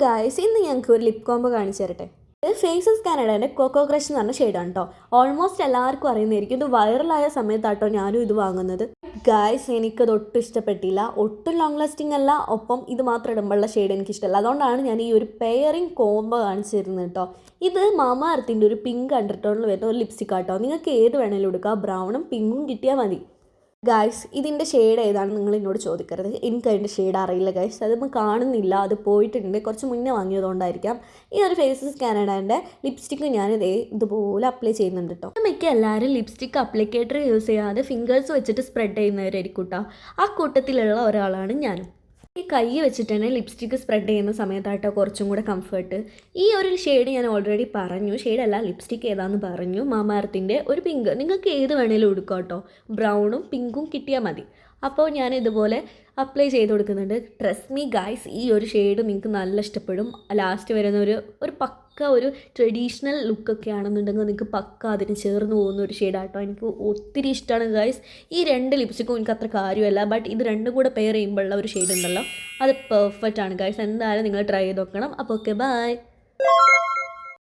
Guys, ഇന്ന് ഞങ്ങൾക്ക് ഒരു ലിപ് കോംബോ കാണിച്ചു തരട്ടെ. ഇത് ഫേസസ് കാനഡേൻ്റെ കൊക്കോ ക്രഷ് എന്ന് പറഞ്ഞ ഷെയ്ഡാണ് കേട്ടോ. ഓൾമോസ്റ്റ് എല്ലാവർക്കും അറിയുന്നതായിരിക്കും. ഇത് വൈറലായ സമയത്താട്ടോ ഞാനും ഇത് വാങ്ങുന്നത്. ഗായ്സ്, എനിക്കത് ഒട്ടും ഇഷ്ടപ്പെട്ടില്ല. ഒട്ടും ലോങ് ലാസ്റ്റിംഗ് അല്ല, ഒപ്പം ഇത് മാത്രം ഇടുമ്പോഴുള്ള ഷെയ്ഡ് എനിക്കിഷ്ടമല്ല. അതുകൊണ്ടാണ് ഞാൻ ഈ ഒരു പെയറിങ് കോംബോ കാണിച്ചു തരുന്നത് കേട്ടോ. ഇത് മാമാ എർത്തിൻ്റെ ഒരു പിങ്ക് അണ്ടർടോണിൽ വരുന്ന ഒരു ലിപ്സ്റ്റിക് ആട്ടോ. നിങ്ങൾക്ക് ഏത് വേണേലും എടുക്കാം. ബ്രൗണും പിങ്കും കിട്ടിയാൽ മതി. ഗായ്സ്, ഇതിൻ്റെ ഷെയ്ഡ് ഏതാണെന്ന് നിങ്ങൾ എന്നോട് ചോദിക്കരുത്. എനിക്ക് അതിൻ്റെ ഷെയ്ഡ് അറിയില്ല ഗായ്സ്. അതൊന്നും കാണുന്നില്ല, അത് പോയിട്ടുണ്ട്. കുറച്ച് മുന്നേ വാങ്ങിയതുകൊണ്ടായിരിക്കാം. ഈ ഒരു ഫേസസ് കാനഡേൻ്റെ ലിപ്സ്റ്റിക്ക് ഞാൻ ഇതുപോലെ അപ്ലൈ ചെയ്യുന്നുണ്ട് കേട്ടോ. മിക്ക എല്ലാവരും ലിപ്സ്റ്റിക്ക് അപ്ലിക്കേറ്റർ യൂസ് ചെയ്യാതെ ഫിംഗേഴ്സ് വെച്ചിട്ട് സ്പ്രെഡ് ചെയ്യുന്നവരായിരിക്കും കേട്ടോ. ആ കൂട്ടത്തിലുള്ള ഒരാളാണ് ഞാനും. ഈ കൈ വെച്ചിട്ട് തന്നെ ലിപ്സ്റ്റിക്ക് സ്പ്രെഡ് ചെയ്യുന്ന സമയത്തായിട്ടോ കുറച്ചും കൂടെ കംഫർട്ട്. ഈ ഒരു ഷെയ്ഡ് ഞാൻ ഓൾറെഡി പറഞ്ഞു, ഷെയ്ഡല്ല ലിപ്സ്റ്റിക്ക് ഏതാണെന്ന് പറഞ്ഞു. മാമാ എർത്തിൻ്റെ ഒരു പിങ്ക്, നിങ്ങൾക്ക് ഏത് വേണേലും എടുക്കാം കേട്ടോ. ബ്രൗണും പിങ്കും കിട്ടിയാൽ മതി. അപ്പോൾ ഞാൻ ഇതുപോലെ അപ്ലൈ ചെയ്ത് കൊടുക്കുന്നുണ്ട്. ട്രസ്റ്റ് മീ ഗായ്സ്, ഈ ഒരു ഷെയ്ഡ് നിങ്ങൾക്ക് നല്ല ഇഷ്ടപ്പെടും. ലാസ്റ്റ് വരുന്ന ഒരു പക്ക ഒരു ട്രഡീഷണൽ ലുക്കൊക്കെ ആണെന്നുണ്ടെങ്കിൽ നിങ്ങൾക്ക് പക്ക അതിന് ചേർന്ന് പോകുന്ന ഒരു ഷെയ്ഡാട്ടോ. എനിക്ക് ഒത്തിരി ഇഷ്ടമാണ് ഗായ്സ്. ഈ രണ്ട് ലിപ്സ്റ്റിക്കും എനിക്ക് അത്ര കാര്യമല്ല, ബട്ട് ഇത് രണ്ടും കൂടെ പെയർ ചെയ്യുമ്പോഴുള്ള ഒരു ഷെയ്ഡ് ഉണ്ടല്ലോ, അത് പെർഫെക്റ്റ് ആണ് ഗായ്സ്. എന്തായാലും നിങ്ങൾ ട്രൈ ചെയ്ത് നോക്കണം. അപ്പോൾ ഓക്കെ, ബൈ.